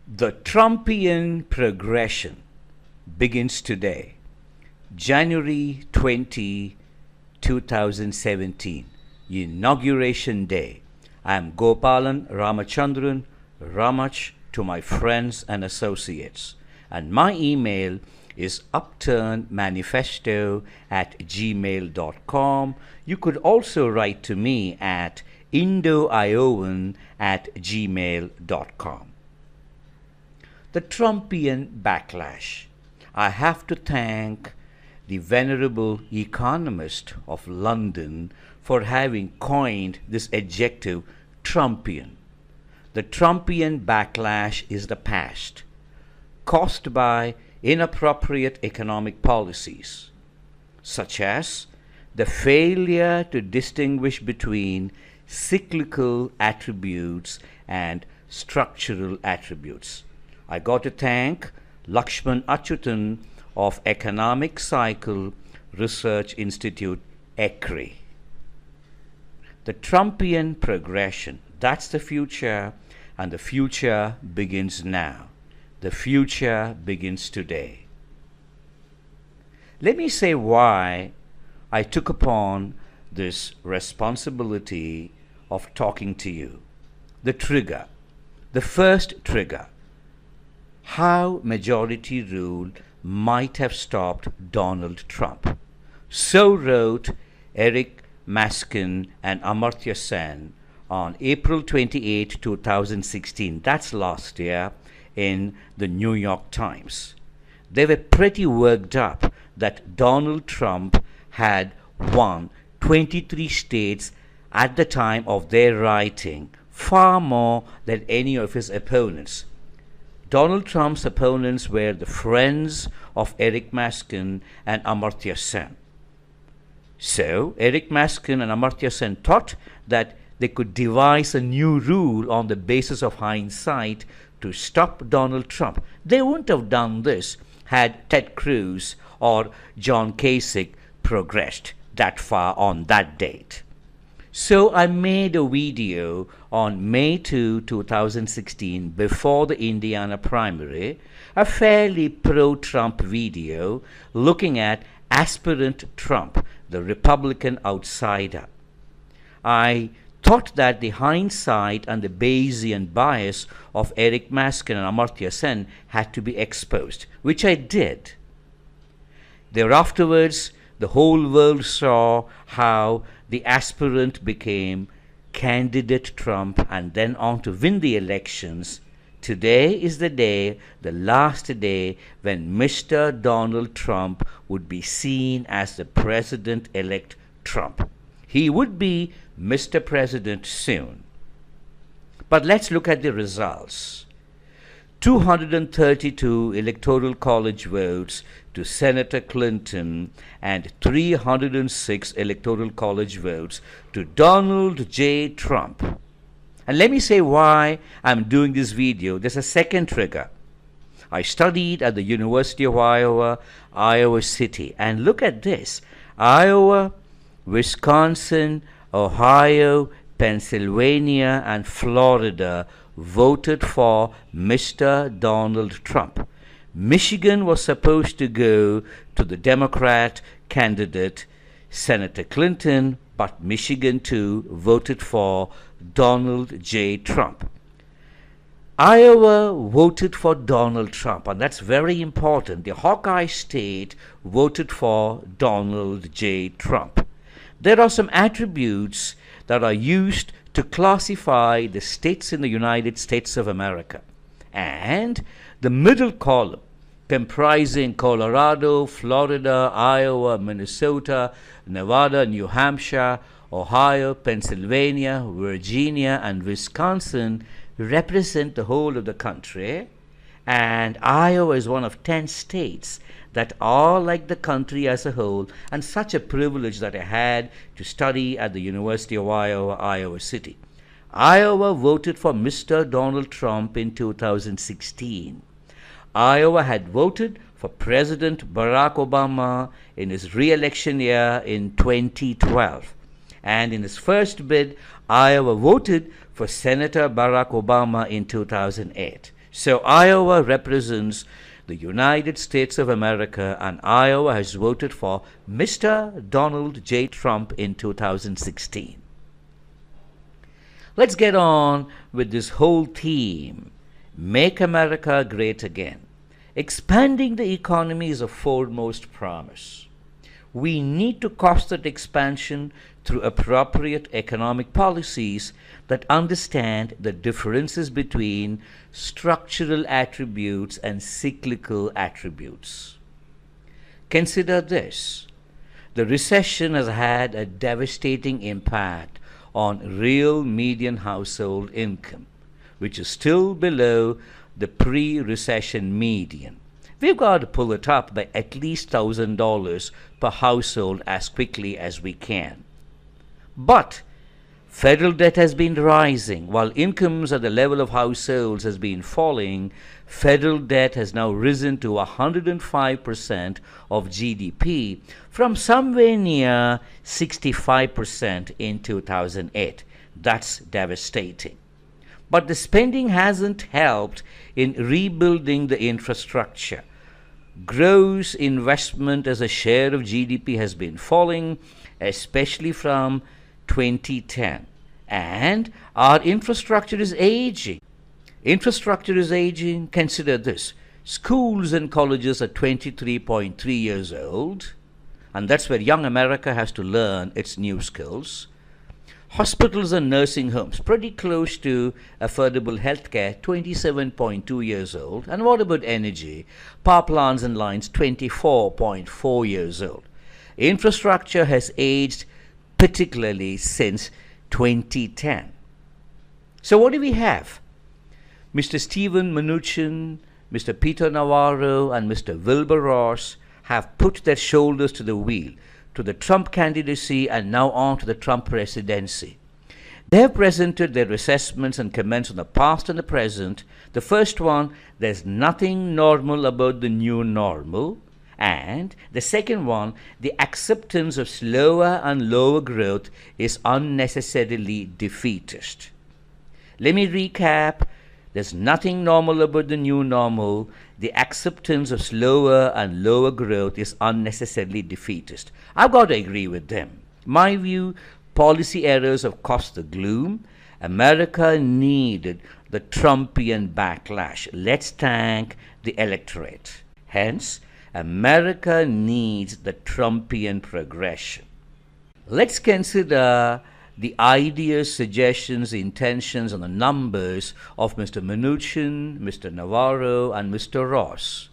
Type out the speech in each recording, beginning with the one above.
The Trumpian Progression begins today, January 20, 2017, Inauguration Day. I am Gopalan Ramachandran, Ramach to my friends and associates, and my email is upturnmanifesto@gmail.com. You could also write to me at indoiowan@gmail.com. The Trumpian backlash. I have to thank the venerable economist of London for having coined this adjective Trumpian. The Trumpian backlash is the past, caused by inappropriate economic policies, such as the failure to distinguish between cyclical attributes and structural attributes. I got to thank Lakshman Achyutan of Economic Cycle Research Institute, ECRI. The Trumpian progression, that's the future, and the future begins now. The future begins today. Let me say why I took upon this responsibility of talking to you. The trigger, the first trigger. How majority rule might have stopped Donald Trump. So wrote Eric Maskin and Amartya Sen on April 28, 2016. That's last year in the New York Times. They were pretty worked up that Donald Trump had won 23 states at the time of their writing, far more than any of his opponents. Donald Trump's opponents were the friends of Eric Maskin and Amartya Sen. So, Eric Maskin and Amartya Sen thought that they could devise a new rule on the basis of hindsight to stop Donald Trump. They wouldn't have done this had Ted Cruz or John Kasich progressed that far on that date. So I made a video on May 2, 2016, before the Indiana primary, a fairly pro-Trump video looking at aspirant Trump, the Republican outsider. I thought that the hindsight and the Bayesian bias of Eric Maskin and Amartya Sen had to be exposed, which I did. Thereafterwards, the whole world saw how the aspirant became candidate Trump and then on to win the elections. Today is the day, the last day, when Mr. Donald Trump would be seen as the President-elect Trump. He would be Mr. President soon. But let's look at the results. 232 Electoral College votes to Senator Clinton and 306 Electoral College votes to Donald J. Trump. And let me say why I'm doing this video. There's a second trigger. I studied at the University of Iowa, Iowa City. And look at this. Iowa, Wisconsin, Ohio, Pennsylvania, and Florida voted for Mr. Donald Trump. Michigan was supposed to go to the Democrat candidate, Senator Clinton, but Michigan too voted for Donald J. Trump. Iowa voted for Donald Trump, and that's very important. The Hawkeye State voted for Donald J. Trump. There are some attributes that are used to classify the states in the United States of America. And the middle column, comprising Colorado, Florida, Iowa, Minnesota, Nevada, New Hampshire, Ohio, Pennsylvania, Virginia, and Wisconsin, represent the whole of the country. And Iowa is one of 10 states that are like the country as a whole, and such a privilege that I had to study at the University of Iowa, Iowa City. Iowa voted for Mr. Donald Trump in 2016. Iowa had voted for President Barack Obama in his re-election year in 2012. And in his first bid, Iowa voted for Senator Barack Obama in 2008. So Iowa represents the United States of America, and Iowa has voted for Mr. Donald J. Trump in 2016. Let's get on with this whole theme, Make America Great Again. Expanding the economy is a foremost promise. We need to cost that expansion through appropriate economic policies that understand the differences between structural attributes and cyclical attributes. Consider this. The recession has had a devastating impact on real median household income, which is still below the pre-recession median. We've got to pull it up by at least $1,000 per household as quickly as we can. But federal debt has been rising. While incomes at the level of households has been falling, federal debt has now risen to 105% of GDP from somewhere near 65% in 2008. That's devastating. But the spending hasn't helped in rebuilding the infrastructure. Gross investment as a share of GDP has been falling, especially from 2010. And our infrastructure is aging. Infrastructure is aging. Consider this. Schools and colleges are 23.3 years old, and that's where young America has to learn its new skills. Hospitals and nursing homes, pretty close to affordable healthcare, 27.2 years old. And what about energy? Power plants and lines, 24.4 years old. Infrastructure has aged particularly since 2010. So what do we have? Mr. Steven Mnuchin, Mr. Peter Navarro, and Mr. Wilbur Ross have put their shoulders to the wheel, to the Trump candidacy and now on to the Trump presidency. They have presented their assessments and comments on the past and the present. The first one, there's nothing normal about the new normal. And the second one, the acceptance of slower and lower growth is unnecessarily defeatist. Let me recap. There's nothing normal about the new normal. The acceptance of slower and lower growth is unnecessarily defeatist. I've got to agree with them. My view, policy errors have caused the gloom. America needed the Trumpian backlash. Let's thank the electorate. Hence, America needs the Trumpian progression. Let's consider the ideas, suggestions, intentions, and the numbers of Mr. Mnuchin, Mr. Navarro, and Mr. Ross.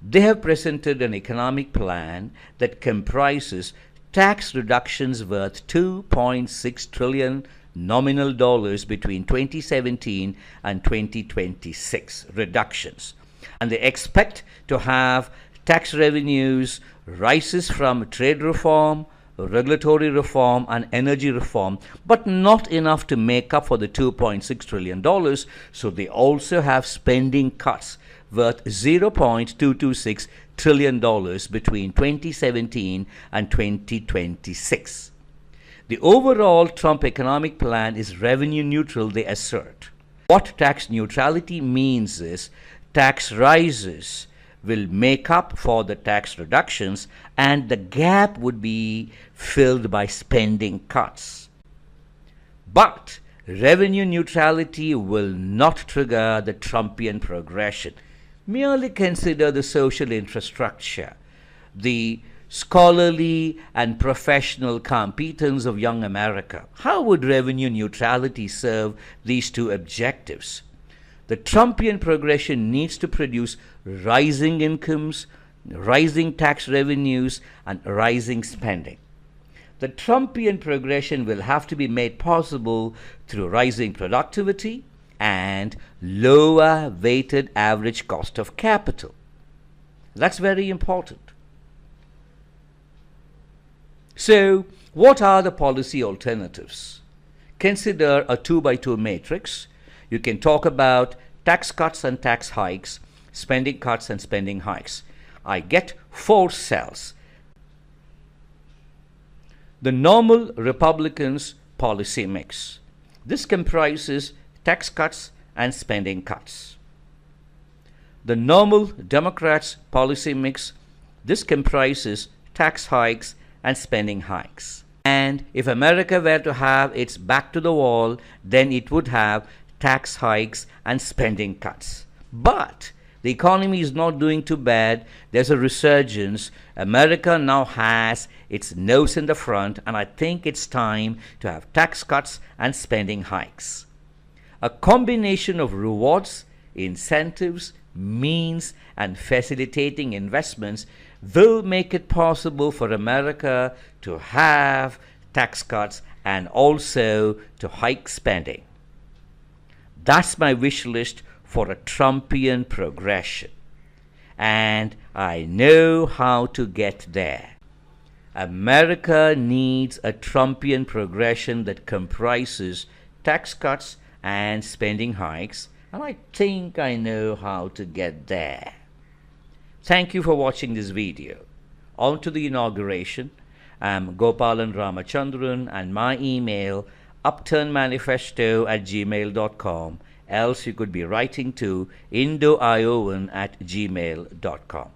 They have presented an economic plan that comprises tax reductions worth $2.6 trillion nominal dollars between 2017 and 2026 reductions. And they expect to have tax revenues rises from trade reform, regulatory reform, and energy reform, but not enough to make up for the $2.6 trillion, so they also have spending cuts worth $0.226 trillion between 2017 and 2026. The overall Trump economic plan is revenue neutral, they assert. What tax neutrality means is tax rises will make up for the tax reductions, and the gap would be filled by spending cuts. But revenue neutrality will not trigger the Trumpian progression. Merely consider the social infrastructure, the scholarly and professional competence of young America. How would revenue neutrality serve these two objectives? The Trumpian progression needs to produce rising incomes, rising tax revenues, and rising spending. The Trumpian progression will have to be made possible through rising productivity and lower weighted average cost of capital. That's very important. So, what are the policy alternatives? Consider a 2x2 matrix. You can talk about tax cuts and tax hikes, spending cuts and spending hikes. I get 4 cells. The normal Republicans' policy mix. This comprises tax cuts and spending cuts. the normal Democrats' policy mix, this comprises tax hikes and spending hikes. And if America were to have its back to the wall, then it would have tax hikes and spending cuts. But the economy is not doing too bad. There's a resurgence. America now has its nose in the front, and I think it's time to have tax cuts and spending hikes. A combination of rewards, incentives, means, and facilitating investments will make it possible for America to have tax cuts and also to hike spending. That's my wish list for a Trumpian progression. And I know how to get there. America needs a Trumpian progression that comprises tax cuts and spending hikes, and I think I know how to get there. Thank you for watching this video. On to the inauguration. I'm Gopalan Ramachandran, and my email upturnmanifesto@gmail.com. Else you could be writing to indoiowan@gmail.com.